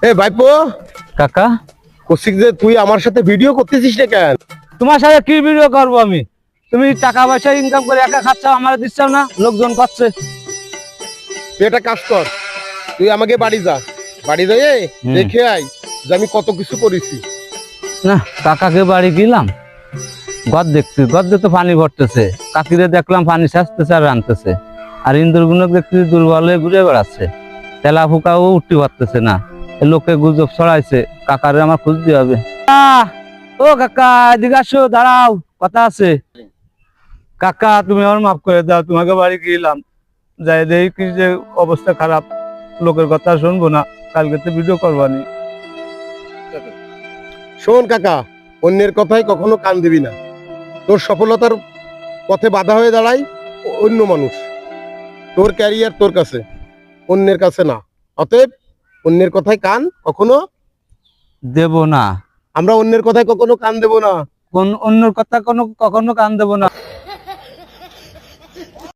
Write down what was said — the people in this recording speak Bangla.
এ ভাইপো কাকা, কৌশিক যে তুই আমার সাথে ভিডিও করতেছিস না কেন? তোমার সাথে কি ভিডিও করবো আমি? তুমি টাকা পয়সা ইনকাম করে একা খাচ্ছ, আমার দিচ্ছ না, লোকজন পাচ্ছে। তুই একটা কাজ কর, তুই আমাকে বাড়ি যা, বাড়ি যেয়ে দেখে আয় যে আমি কত কিছু করেছি। না, কাকাকে বাড়ি গেলাম, গদ্দে তো পানি ভরতেছে, কাকিরে দেখলাম পানি সাজতেছে আর রানতেছে, আর ইন্দুরগুলো দেখতেছি দুর্বল হয়ে ঘুরে বেড়াচ্ছে, তেলা ফুকাও উঠতে পারতেছে না। লোকে গুজব ছড়াইছে, কাকারে আমার খুঁজ দিয়ে হবে। ও কাকা, এদিকে আসো, দাঁড়াও, কথা আছে। কাকা, তুমি আমার মাফ করে দাও, তোমাকে বাড়ি গেলাম, যাই দেখি যে অবস্থা খারাপ, লোকের কথা শুনবো না, কালকে তো ভিডিও করবানি। শোন কাকা, অন্যের কথায় কখনো কান দিবি না। তোর সফলতার পথে বাধা হয়ে দাঁড়ায় অন্য মানুষ। তোর ক্যারিয়ার তোর কাছে, অন্যের কাছে না। অতএব অন্যের কথায় কান কখনো দেব না। আমরা অন্যের কথায় কখনো কান দেব না। কোন অন্যের কথা কখনো কান দেব না।